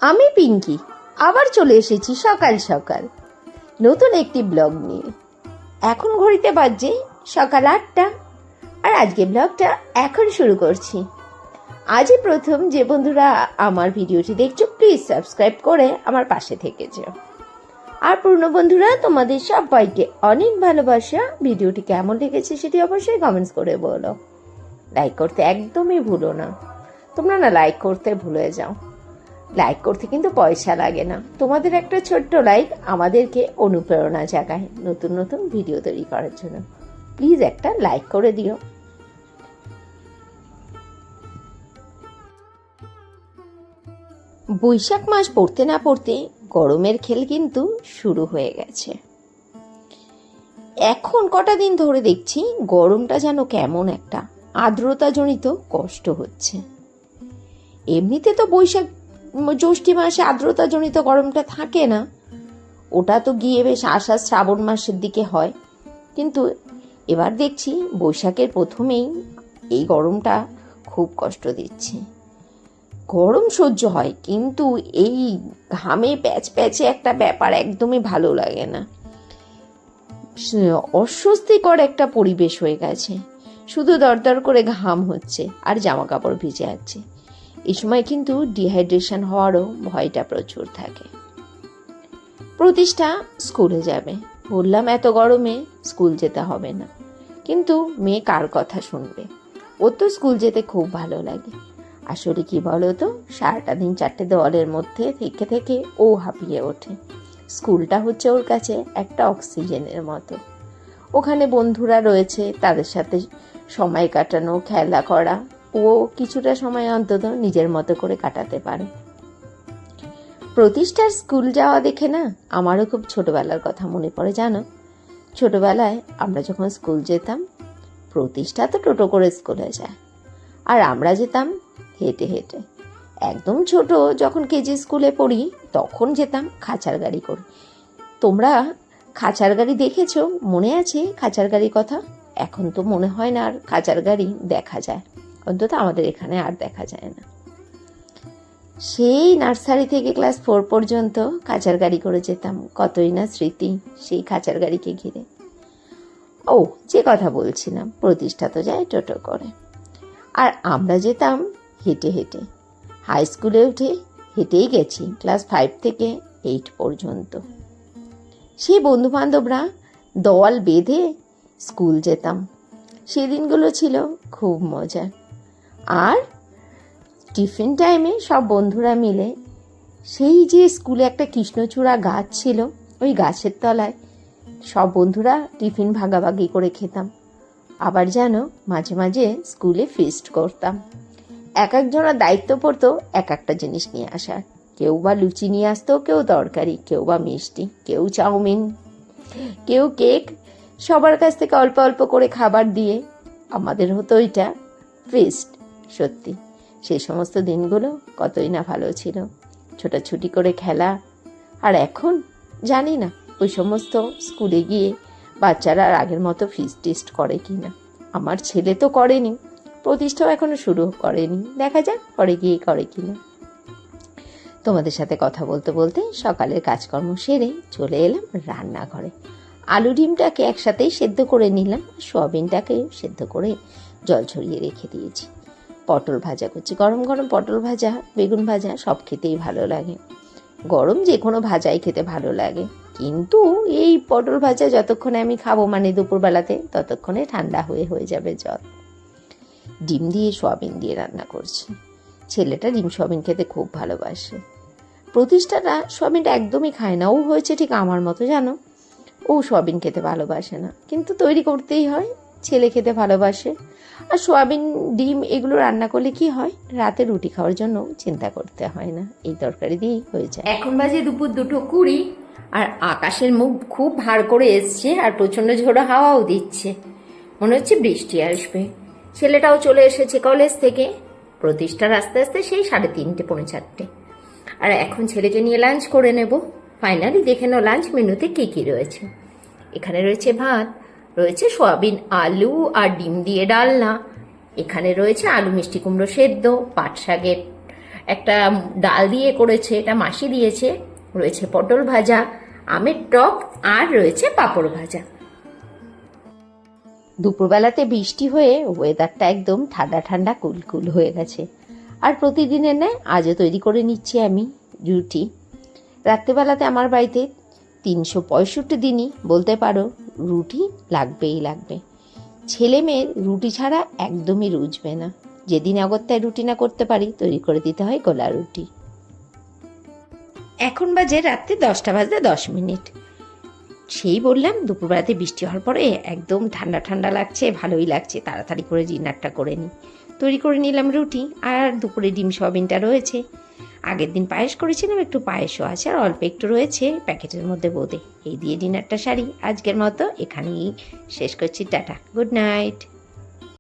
আমি পিঙ্কি আবার চলে এসেছি সকাল সকাল নতুন একটি ব্লগ নিয়ে। এখন ঘড়িতে বাজছে সকাল 8টা, আর আজকে ব্লগটা এখন শুরু করছি। আজই প্রথম যে বন্ধুরা আমার ভিডিওটি দেখছো, প্লিজ সাবস্ক্রাইব করে আমার পাশে থেকে যেও। আর পুরনো বন্ধুরা, তোমাদের সবাইকে অনেক ভালোবাসা। ভিডিওটি কেমন লেগেছে সেটি অবশ্যই কমেন্টস করে বলো। লাইক করতে একদমই ভুলো না, তোমরা না লাইক করতে ভুলে যাও। লাইক করতে কিন্তু পয়সা লাগে না, তোমাদের একটা ছোট্ট লাইক আমাদেরকে অনুপ্রেরণা জাগায় নতুন নতুন ভিডিও তৈরি করার জন্য। প্লিজ একটা লাইক করে দিও। বৈশাখ মাস পড়তে না পড়তে গরমের খেল কিন্তু শুরু হয়ে গেছে। এখন কটা দিন ধরে দেখছি গরমটা যেন কেমন একটা আর্দ্রতাজনিত কষ্ট হচ্ছে। এমনিতে তো বৈশাখ জ্যৈষ্ঠ মাসে আর্দ্রতাজনিত গরমটা থাকে না, ওটা তো গিয়ে বেশ আষাঢ় শ্রাবণ মাসের দিকে হয়। কিন্তু এবার দেখছি বৈশাখের প্রথমেই এই গরমটা খুব কষ্ট দিচ্ছে। গরম সহ্য হয়, কিন্তু এই ঘামে প্যাচ প্যাচে একটা ব্যাপার একদমই ভালো লাগে না। অস্বস্তিকর একটা পরিবেশ হয়ে গেছে, শুধু দরদর করে ঘাম হচ্ছে আর জামা কাপড় ভিজে যাচ্ছে। এই সময় কিন্তু ডিহাইড্রেশন হওয়ারও ভয়টা প্রচুর থাকে। প্রতিষ্ঠা স্কুলে যাবে, বললাম এত গরমে স্কুল যেতে হবে না, কিন্তু মেয়ে কার কথা শুনবে? ওর তো স্কুল যেতে খুব ভালো লাগে। আসলে কি বলো তো, সারাটা দিন চারটে দেওয়ালের মধ্যে থেকে থেকে ও হাঁপিয়ে ওঠে। স্কুলটা হচ্ছে ওর কাছে একটা অক্সিজেনের মতো। ওখানে বন্ধুরা রয়েছে, তাদের সাথে সময় কাটানো, খেলা করা, ও কিছুটা সময় অন্তত নিজের মতো করে কাটাতে পারে। প্রতিষ্ঠার স্কুল যাওয়া দেখে না আমারও খুব ছোটবেলার কথা মনে পড়ে। জানো, ছোটবেলায় আমরা যখন স্কুল যেতাম, প্রতিষ্ঠা তো টোটো করে স্কুলে যায়, আর আমরা যেতাম হেঁটে হেঁটে। একদম ছোট যখন কেজি স্কুলে পড়ি তখন যেতাম খাঁচার গাড়ি করে। তোমরা খাঁচার গাড়ি দেখেছো? মনে আছে খাঁচার গাড়ির কথা? এখন তো মনে হয় না আর খাঁচার গাড়ি দেখা যায়, অন্তত আমাদের এখানে আর দেখা যায় না। সেই নার্সারি থেকে ক্লাস 4 পর্যন্ত খাঁচার গাড়ি করে যেতাম, কতই না স্মৃতি সেই খাঁচার গাড়িকে ঘিরে। ও যে কথা বলছিলাম, প্রতিষ্ঠা তো যায় টোটো করে, আর আমরা যেতাম হেঁটে হেঁটে। হাই স্কুলে উঠে হেঁটেই গেছি ক্লাস 5 থেকে 8 পর্যন্ত। সেই বন্ধুবান্ধবরা দল বেঁধে স্কুল যেতাম, সেদিনগুলো ছিল খুব মজার। আর টিফিন টাইমে সব বন্ধুরা মিলে, সেই যে স্কুলে একটা কৃষ্ণচূড়া গাছ ছিল, ওই গাছের তলায় সব বন্ধুরা টিফিন ভাগাভাগি করে খেতাম। আবার যেন মাঝে মাঝে স্কুলে ফিস্ট করতাম। এক একজনের দায়িত্ব পড়তো এক একটা জিনিস নিয়ে আসার। কেউ বা লুচি নিয়ে আসতো, কেউ তরকারি, কেউ বা মিষ্টি, কেউ চাউমিন, কেউ কেক। সবার কাছ থেকে অল্প অল্প করে খাবার দিয়ে আমাদের হতো এটা ফিস্ট। সত্যি সেই সমস্ত দিনগুলো কতই না ভালো ছিল, ছোটাছুটি করে খেলা। আর এখন জানি না ওই সমস্ত স্কুলে গিয়ে বাচ্চারা আর আগের মতো ফিস্ট টিস্ট করে কি না। আমার ছেলে তো করেনি, প্রতিষ্ঠাও এখনো শুরু করেনি, দেখা যাক পরে গিয়ে করে কিনা। তোমাদের সাথে কথা বলতে বলতে সকালের কাজকর্ম সেরে চলে এলাম রান্নাঘরে। আলু ডিমটাকে একসাথেই সেদ্ধ করে নিলাম, সোয়াবিনটাকে সেদ্ধ করে জল ছড়িয়ে রেখে দিয়েছি। পটল ভাজা করছি, গরম গরম পটল ভাজা, বেগুন ভাজা সব খেতেই ভালো লাগে। গরম যে কোনো ভাজাই খেতে ভালো লাগে, কিন্তু এই পটল ভাজা যতক্ষণে আমি খাবো, মানে দুপুরবেলাতে, ততক্ষণে ঠান্ডা হয়ে যাবে জল। ডিম দিয়ে সোয়াবিন দিয়ে রান্না করছি। ছেলেটা ডিম সোয়াবিন খেতে খুব ভালোবাসে। প্রতিষ্ঠাটা সোয়াবিনটা একদমই খায় না, ও হয়েছে ঠিক আমার মতো, জানো, ও সোয়াবিন খেতে ভালোবাসে না, কিন্তু তৈরি করতেই হয়, ছেলে খেতে ভালোবাসে। আর সোয়াবিন ডিম এগুলো রান্না করলে কি হয়, রাতে রুটি খাওয়ার জন্য চিন্তা করতে হয় না, এই তরকারি দিয়েই হয়ে যায়। এখন বাজে দুপুর 2:20, আর আকাশের মুখ খুব ভার করে এসছে, আর প্রচণ্ড ঝোড়ো হাওয়াও দিচ্ছে, মনে হচ্ছে বৃষ্টি আসবে। ছেলেটাও চলে এসেছে কলেজ থেকে। প্রতিষ্ঠার আস্তে আস্তে সেই 3:30 পৌনে 4টে। আর এখন ছেলেকে নিয়ে লাঞ্চ করে নেব। ফাইনালি দেখে নাও লাঞ্চ মেনুতে কী কী রয়েছে। এখানে রয়েছে ভাত, রয়েছে সোয়াবিন আলু আর ডিম দিয়ে ডালনা, এখানে রয়েছে আলু মিষ্টি কুমড়ো সেদ্ধ, পাট শাকের একটা ডাল দিয়ে করেছে, এটা মাসি দিয়েছে, রয়েছে পটল ভাজা, আমের টক, আর রয়েছে পাঁপড় ভাজা। দুপুরবেলাতে বৃষ্টি হয়ে ওয়েদারটা একদম ঠান্ডা ঠান্ডা কুলকুল হয়ে গেছে। আর প্রতিদিনের ন্যায় আজও তৈরি করে নিচ্ছি আমি রুটি। রাত্রেবেলাতে আমার বাড়িতে 365 দিনই বলতে পারো রুটি লাগবেই লাগবে। ছেলে মেয়ের রুটি ছাড়া একদমই রুজবে না। যেদিন অগত্যায় রুটি না করতে পারি তৈরি করে দিতে হয় গোলা রুটি। এখন বাজে রাত্রে 10:10। সেই বললাম দুপুরবেলাতে বৃষ্টি হওয়ার পরে একদম ঠান্ডা ঠান্ডা লাগছে, ভালোই লাগছে, তাড়াতাড়ি করে ডিনারটা করে নিই। তৈরি করে নিলাম রুটি, আর দুপুরে ডিম সয়াবিনটা রয়েছে। আগের দিন পায়েস করেছিলাম, একটু পায়েসও আছে, আর অল্প একটু রয়েছে প্যাকেটের মধ্যে বোঁদে। এই দিয়ে ডিনারটা সারি। আজকের মতো এখানেই শেষ করছি। Tata, good night.